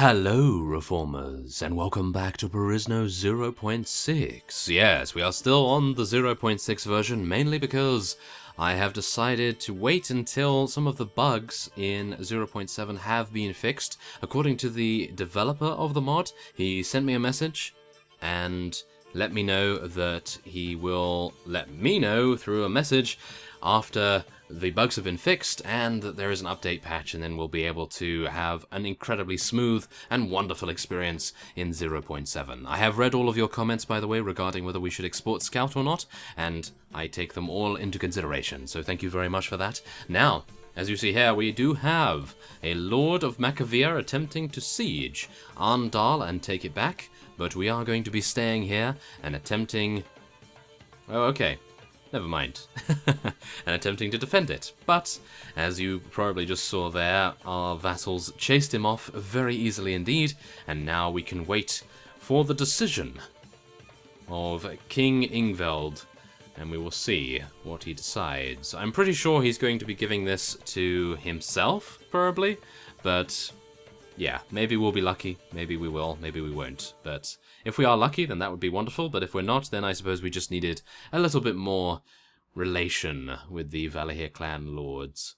Hello, Reformers, and welcome back to Perisno 0.6. Yes, we are still on the 0.6 version, mainly because I have decided to wait until some of the bugs in 0.7 have been fixed. According to the developer of the mod, he sent me a message and let me know that he will let me know through a message after the bugs have been fixed and that there is an update patch, and then we'll be able to have an incredibly smooth and wonderful experience in 0.7. I have read all of your comments, by the way, regarding whether we should export Scout or not, and I take them all into consideration, so thank you very much for that. Now, as you see here, we do have a Lord of Macavia attempting to siege Arndal and take it back, but we are going to be staying here and attempting... Oh, okay. Never mind. And attempting to defend it. But, as you probably just saw there, our vassals chased him off very easily indeed, and now we can wait for the decision of King Ingveld, and we will see what he decides. I'm pretty sure he's going to be giving this to himself, probably, but yeah, maybe we'll be lucky, maybe we will, maybe we won't, but if we are lucky, then that would be wonderful, but if we're not, then I suppose we just needed a little bit more relation with the Valahir clan lords.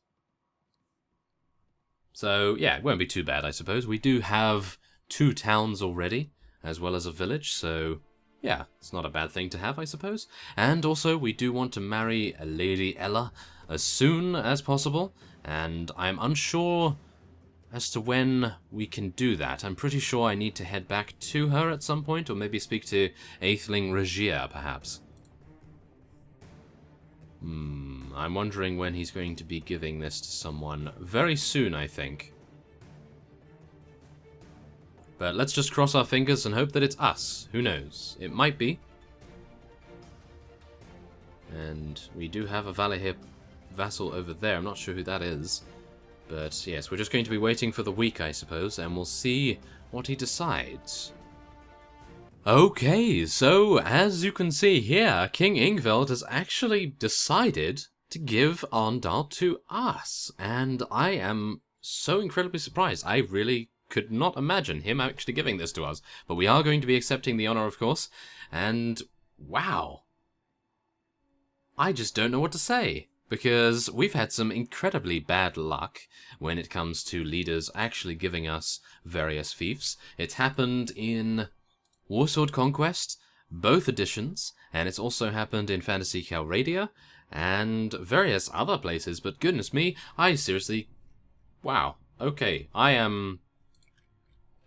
So, yeah, it won't be too bad, I suppose. We do have 2 towns already, as well as a village, so yeah, it's not a bad thing to have, I suppose. And also, we do want to marry Lady Ella as soon as possible, and I'm unsure as to when we can do that. I'm pretty sure I need to head back to her at some point, or maybe speak to Atheling Regia, perhaps. I'm wondering when he's going to be giving this to someone. Very soon, I think. But let's just cross our fingers and hope that it's us. Who knows? It might be. And we do have a Valahir vassal over there. I'm not sure who that is. But yes, we're just going to be waiting for the week, I suppose, and we'll see what he decides. Okay, so as you can see here, King Ingveld has actually decided to give Arndal to us, and I am so incredibly surprised. I really could not imagine him actually giving this to us, but we are going to be accepting the honor, of course, and wow. I just don't know what to say. Because we've had some incredibly bad luck when it comes to leaders actually giving us various fiefs. It's happened in Warsword Conquest, both editions, and it's also happened in Fantasy Calradia, and various other places, but goodness me, I seriously... Wow. Okay, I am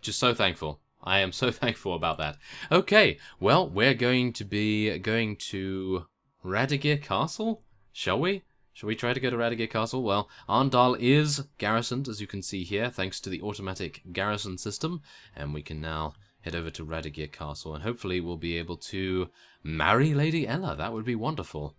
just so thankful. I am so thankful about that. Okay, well, we're going to be going to Radigir Castle, shall we? Shall we try to go to Radigir Castle? Well, Arndal is garrisoned, as you can see here, thanks to the automatic garrison system. And we can now head over to Radigir Castle, and hopefully we'll be able to marry Lady Ella. That would be wonderful.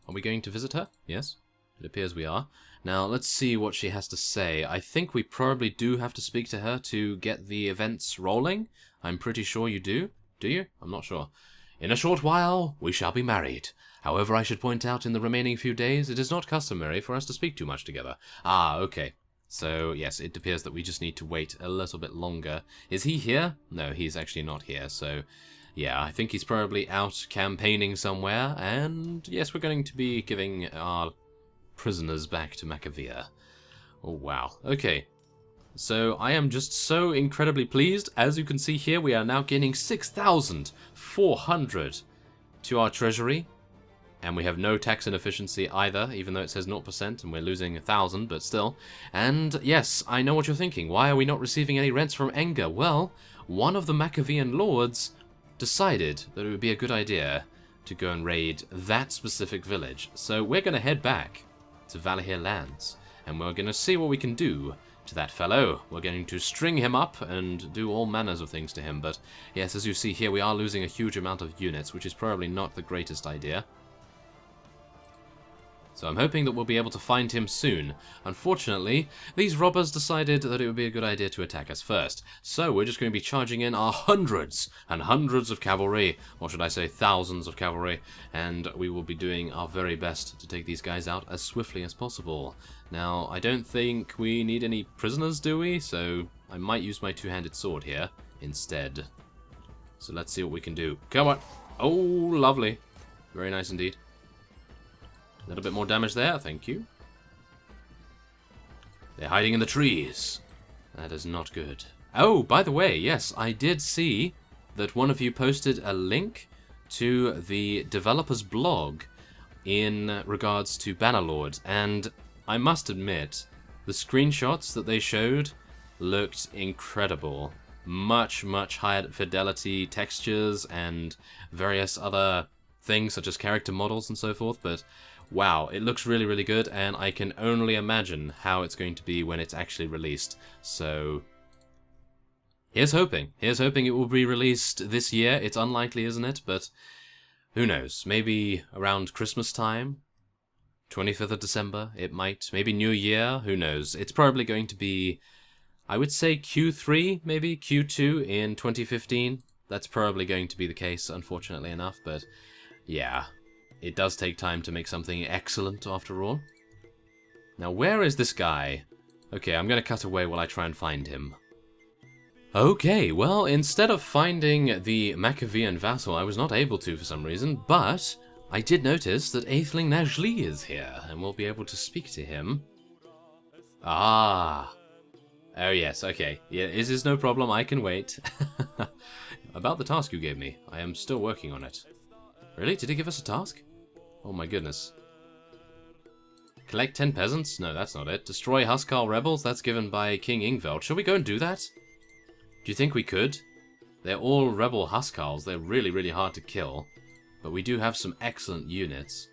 Are we going to visit her? Yes, it appears we are. Now, let's see what she has to say. I think we probably do have to speak to her to get the events rolling. I'm pretty sure you do. Do you? I'm not sure. In a short while, we shall be married. However, I should point out in the remaining few days, it is not customary for us to speak too much together. Ah, okay. So, yes, it appears that we just need to wait a little bit longer. Is he here? No, he's actually not here, so... Yeah, I think he's probably out campaigning somewhere, and yes, we're going to be giving our prisoners back to Macavia. Oh, wow. Okay. So, I am just so incredibly pleased. As you can see here, we are now gaining 6,400 to our treasury. And we have no tax inefficiency either, even though it says 0%, and we're losing 1,000, but still. And yes, I know what you're thinking. Why are we not receiving any rents from Enga? Well, one of the Macavian lords decided that it would be a good idea to go and raid that specific village. So we're going to head back to Valahir lands, and we're going to see what we can do to that fellow. We're going to string him up and do all manners of things to him. But yes, as you see here, we are losing a huge amount of units, which is probably not the greatest idea. So I'm hoping that we'll be able to find him soon. Unfortunately, these robbers decided that it would be a good idea to attack us first. So we're just going to be charging in our hundreds and hundreds of cavalry, or should I say thousands of cavalry, and we will be doing our very best to take these guys out as swiftly as possible. Now, I don't think we need any prisoners, do we? So I might use my two-handed sword here instead. So let's see what we can do. Come on! Oh, lovely. Very nice indeed. A little bit more damage there, thank you. They're hiding in the trees. That is not good. Oh, by the way, yes, I did see that one of you posted a link to the developer's blog in regards to Bannerlord, and I must admit, the screenshots that they showed looked incredible. Much, much higher fidelity textures and various other things such as character models and so forth, but wow, it looks really, really good, and I can only imagine how it's going to be when it's actually released. So here's hoping. Here's hoping it will be released this year. It's unlikely, isn't it? But who knows? Maybe around Christmas time? 25th of December, it might. Maybe New Year? Who knows? It's probably going to be, I would say Q3, maybe Q2 in 2015. That's probably going to be the case, unfortunately enough, but yeah. It does take time to make something excellent, after all. Now, where is this guy? Okay, I'm going to cut away while I try and find him. Okay, well, instead of finding the Machiavellian vassal, I was not able to for some reason, but I did notice that Atheling Najli is here, and we'll be able to speak to him. Ah. Oh, yes, okay. Yeah, is no problem, I can wait. About the task you gave me, I am still working on it. Really? Did he give us a task? Oh my goodness. Collect 10 peasants? No, that's not it. Destroy Huskarl rebels? That's given by King Ingveld. Shall we go and do that? Do you think we could? They're all rebel Huskarls. They're really, really hard to kill. But we do have some excellent units.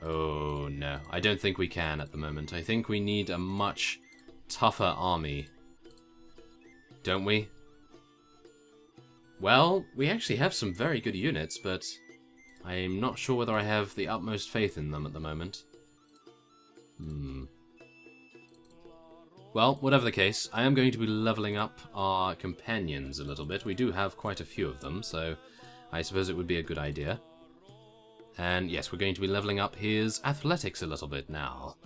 Oh no, I don't think we can at the moment. I think we need a much tougher army. Don't we? Well, we actually have some very good units, but I'm not sure whether I have the utmost faith in them at the moment. Well, whatever the case, I am going to be leveling up our companions a little bit. We do have quite a few of them, so I suppose it would be a good idea. And yes, we're going to be leveling up his athletics a little bit now,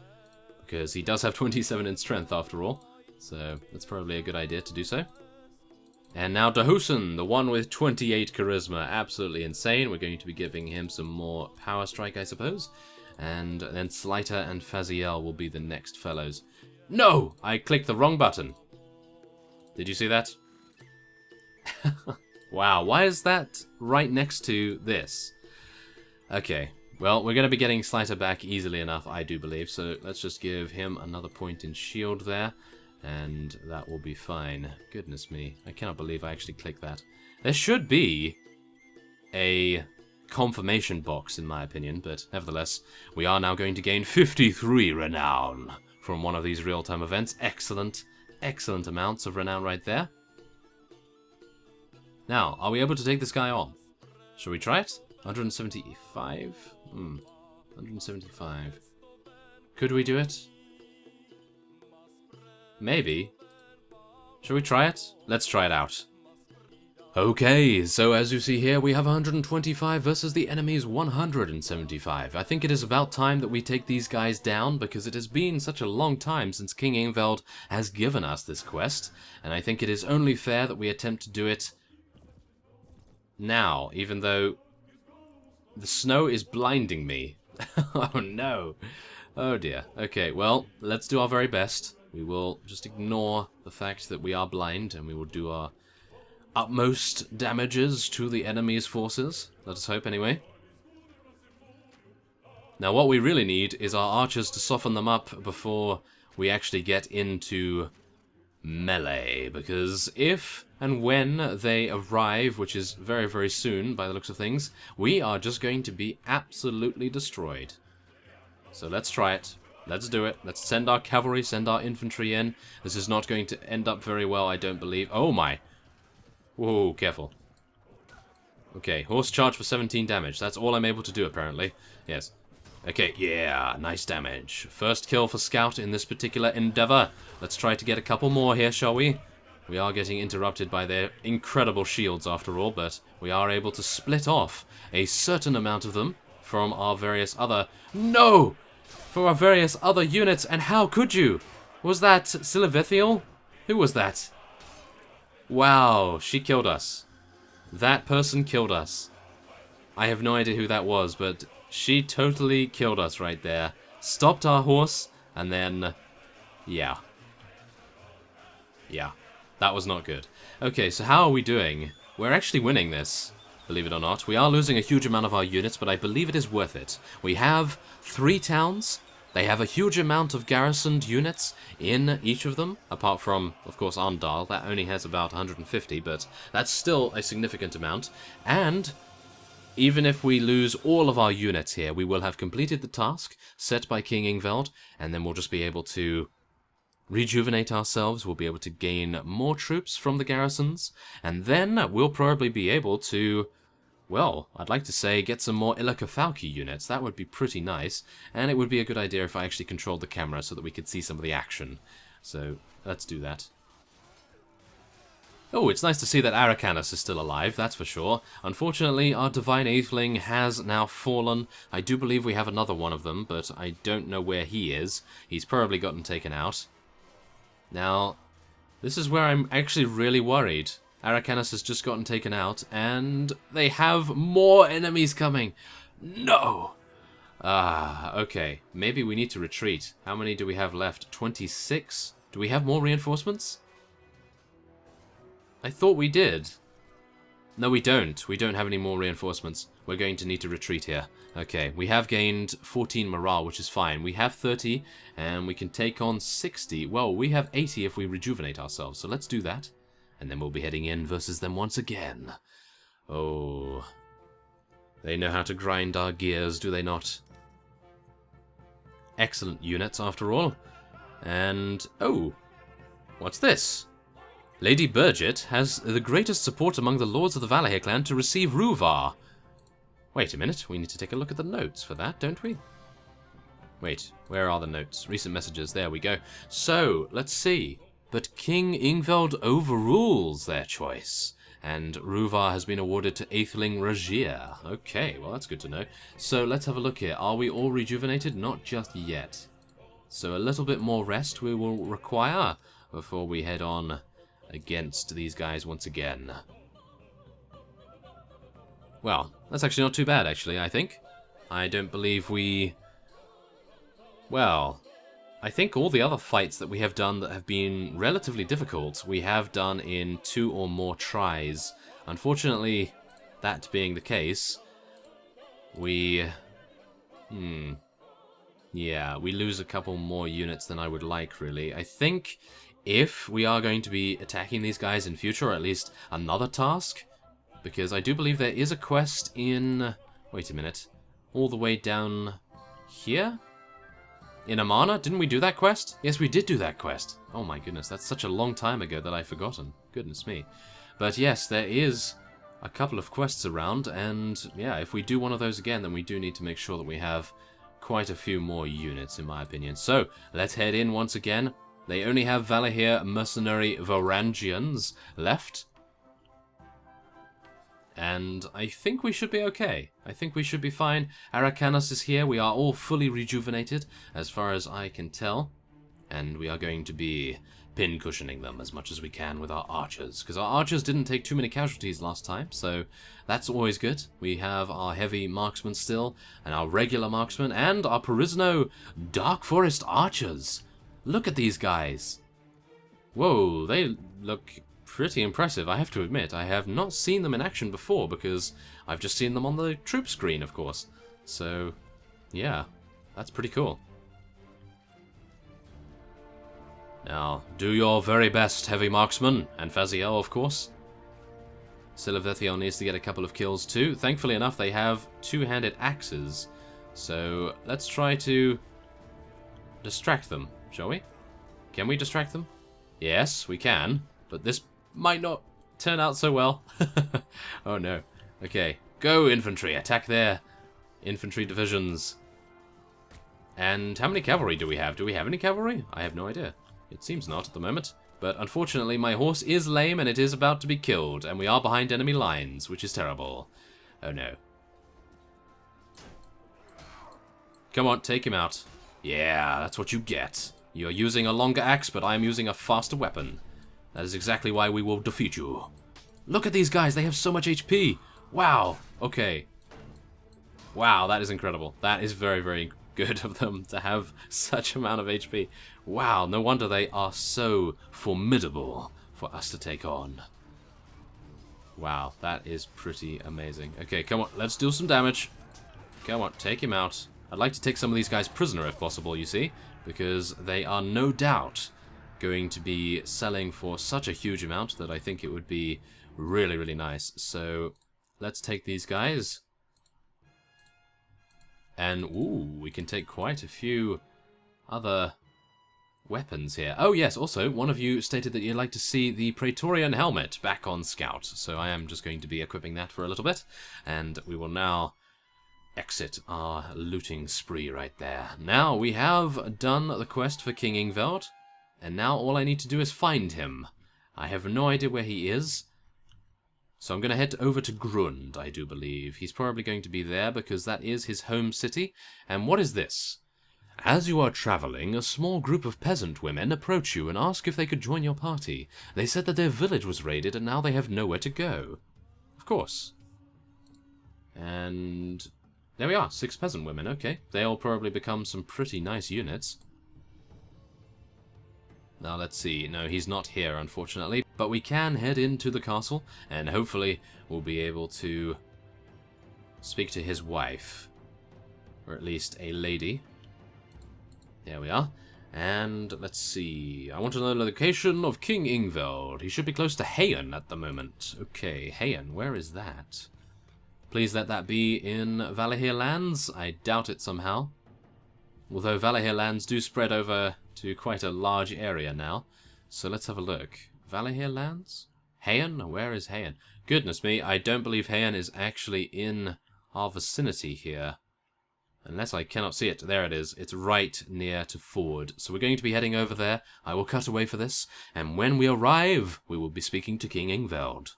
because he does have 27 in strength after all, so that's probably a good idea to do so. And now Dahusen, the one with 28 charisma, absolutely insane. We're going to be giving him some more power strike, I suppose. And then Slighter and Faziel will be the next fellows. No! I clicked the wrong button. Did you see that? Wow, why is that right next to this? Okay, well, we're going to be getting Slighter back easily enough, I do believe. So let's just give him another point in shield there. And that will be fine. Goodness me, I cannot believe I actually clicked that. There should be a confirmation box, in my opinion, but nevertheless, we are now going to gain 53 renown from one of these real-time events. Excellent, excellent amounts of renown right there. Now, are we able to take this guy on? Shall we try it? 175? 175. Could we do it? Maybe. Shall we try it? Let's try it out. Okay, so as you see here, we have 125 versus the enemy's 175. I think it is about time that we take these guys down, because it has been such a long time since King Ingveld has given us this quest, and I think it is only fair that we attempt to do it now, even though the snow is blinding me. Oh no. Oh dear. Okay, well, let's do our very best. We will just ignore the fact that we are blind, and we will do our utmost damages to the enemy's forces. Let us hope, anyway. Now, what we really need is our archers to soften them up before we actually get into melee, because if and when they arrive, which is very, very soon by the looks of things, we are just going to be absolutely destroyed. So let's try it. Let's do it. Let's send our cavalry, send our infantry in. This is not going to end up very well, I don't believe. Oh my. Whoa, careful. Okay, horse charge for 17 damage. That's all I'm able to do, apparently. Yes. Okay, yeah, nice damage. First kill for Scout in this particular endeavor. Let's try to get a couple more here, shall we? We are getting interrupted by their incredible shields after all, but we are able to split off a certain amount of them from our various other... No! For our various other units, and how could you? Was that Silivithiel? Who was that? Wow, she killed us. That person killed us. I have no idea who that was, but she totally killed us right there. Stopped our horse, and then... Yeah. Yeah. That was not good. Okay, so how are we doing? We're actually winning this, believe it or not. We are losing a huge amount of our units, but I believe it is worth it. We have 3 towns. They have a huge amount of garrisoned units in each of them, apart from, of course, Arndal. That only has about 150, but that's still a significant amount. And even if we lose all of our units here, we will have completed the task set by King Ingveld, and then we'll just be able to rejuvenate ourselves. We'll be able to gain more troops from the garrisons, and then we'll probably be able to... Well, I'd like to say get some more Illican units. That would be pretty nice, and it would be a good idea if I actually controlled the camera so that we could see some of the action. So, let's do that. Oh, it's nice to see that Arakanus is still alive, that's for sure. Unfortunately, our Divine Atheling has now fallen. I do believe we have another one of them, but I don't know where he is. He's probably gotten taken out. Now, this is where I'm actually really worried. Arakanus has just gotten taken out, and they have more enemies coming. No! Ah, okay. Maybe we need to retreat. How many do we have left? 26? Do we have more reinforcements? I thought we did. No, we don't. We don't have any more reinforcements. We're going to need to retreat here. Okay, we have gained 14 morale, which is fine. We have 30, and we can take on 60. Well, we have 80 if we rejuvenate ourselves, so let's do that. And then we'll be heading in versus them once again. Oh. They know how to grind our gears, do they not? Excellent units, after all. And, oh. What's this? Lady Burgett has the greatest support among the lords of the Valahir clan to receive Ruvar. Wait a minute, we need to take a look at the notes for that, don't we? Wait, where are the notes? Recent messages, there we go. So, let's see. But King Ingveld overrules their choice, and Ruvar has been awarded to Atheling Ragier. Okay, well that's good to know. So let's have a look here. Are we all rejuvenated? Not just yet. So a little bit more rest we will require before we head on against these guys once again. Well, that's actually not too bad, actually, I think. I don't believe we... Well... I think all the other fights that we have done that have been relatively difficult, we have done in 2 or more tries. Unfortunately, that being the case, we... Yeah, we lose a couple more units than I would like, really. I think if we are going to be attacking these guys in future, or at least another task, because I do believe there is a quest in... Wait a minute. All the way down here? In Amana? Didn't we do that quest? Yes, we did do that quest. Oh my goodness, that's such a long time ago that I've forgotten. Goodness me. But yes, there is a couple of quests around, and yeah, if we do one of those again, then we do need to make sure that we have quite a few more units, in my opinion. So, let's head in once again. They only have Valahir mercenary Varangians left. And I think we should be okay. I think we should be fine. Arakanus is here. We are all fully rejuvenated, as far as I can tell. And we are going to be pin-cushioning them as much as we can with our archers. Because our archers didn't take too many casualties last time, so that's always good. We have our heavy marksmen still, and our regular marksmen, and our Perisno Dark Forest archers. Look at these guys. Whoa, they look... pretty impressive, I have to admit. I have not seen them in action before because I've just seen them on the troop screen, of course. So, yeah, that's pretty cool. Now, do your very best, heavy marksman, and Faziel, of course. Silivithiel needs to get a couple of kills too. Thankfully enough, they have two-handed axes. So, let's try to distract them, shall we? Can we distract them? Yes, we can, but this might not turn out so well. Oh no. Okay, go infantry, attack their infantry divisions. And how many cavalry do we have? Do we have any cavalry? I have no idea. It seems not at the moment. But unfortunately, my horse is lame and it is about to be killed. And we are behind enemy lines, which is terrible. Oh no. Come on, take him out. Yeah, that's what you get. You're using a longer axe, but I am using a faster weapon. That is exactly why we will defeat you. Look at these guys, they have so much HP. Wow, okay. Wow, that is incredible. That is very, very good of them to have such amount of HP. Wow, no wonder they are so formidable for us to take on. Wow, that is pretty amazing. Okay, come on, let's do some damage. Come on, take him out. I'd like to take some of these guys prisoner if possible, you see, because they are no doubt going to be selling for such a huge amount that I think it would be really, really nice. So let's take these guys. And, ooh, we can take quite a few other weapons here. Oh, yes, also, one of you stated that you'd like to see the Praetorian helmet back on Scout. So I am just going to be equipping that for a little bit. And we will now exit our looting spree right there. Now, we have done the quest for King Ingveld. And now all I need to do is find him. I have no idea where he is. So I'm going to head over to Grund, I do believe. He's probably going to be there because that is his home city. And what is this? As you are traveling, a small group of peasant women approach you and ask if they could join your party. They said that their village was raided and now they have nowhere to go. Of course. And there we are, 6 peasant women, okay. They'll probably become some pretty nice units. Now let's see, no, he's not here unfortunately, but we can head into the castle and hopefully we'll be able to speak to his wife, or at least a lady. There we are, and let's see, I want to know the location of King Ingveld. He should be close to Hayen at the moment. Okay, Hayen, where is that? Please let that be in Valahir lands. I doubt it somehow. Although Valahir lands do spread over to quite a large area now. So let's have a look. Valahir lands? Hayen? Where is Hayen? Goodness me, I don't believe Hayen is actually in our vicinity here. Unless I cannot see it. There it is. It's right near to Ford. So we're going to be heading over there. I will cut away for this. And when we arrive, we will be speaking to King Ingveld.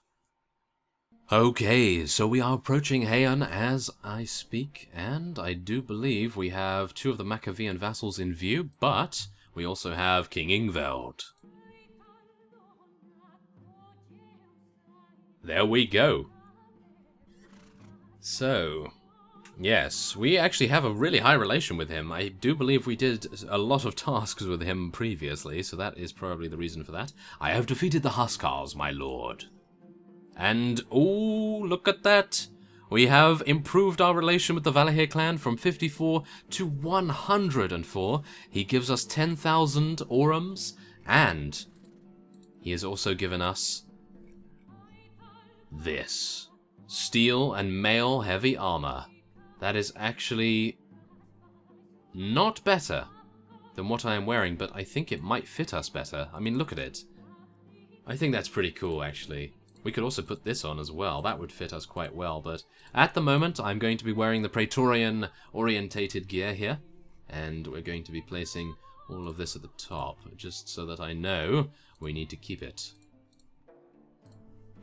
Okay, so we are approaching Hayen as I speak, and I do believe we have 2 of the Maccabean vassals in view, but we also have King Ingveld. There we go. So, yes, we actually have a really high relation with him. I do believe we did a lot of tasks with him previously, so that is probably the reason for that. I have defeated the Huskars, my lord. And, oh, look at that. We have improved our relation with the Valahir clan from 54 to 104. He gives us 10,000 orums, and he has also given us this. Steel and mail heavy armor. That is actually not better than what I am wearing, but I think it might fit us better. I mean, look at it. I think that's pretty cool, actually. We could also put this on as well. That would fit us quite well, but at the moment I'm going to be wearing the Praetorian orientated gear here, and we're going to be placing all of this at the top, just so that I know we need to keep it.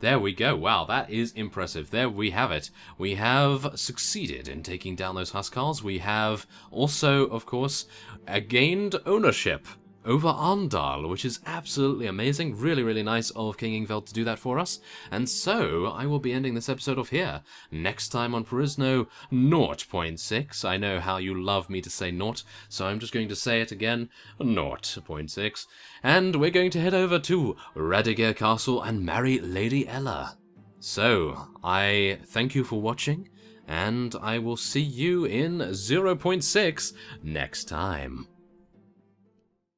There we go. Wow, that is impressive. There we have it. We have succeeded in taking down those Huskars. We have also, of course, gained ownership over Arndal, which is absolutely amazing. Really, really nice of King Ingveld to do that for us. And so, I will be ending this episode off here. Next time on Perisno 0.6. I know how you love me to say naught, so I'm just going to say it again, 0.6. And we're going to head over to Radigir Castle and marry Lady Ella. So, I thank you for watching, and I will see you in 0.6 next time.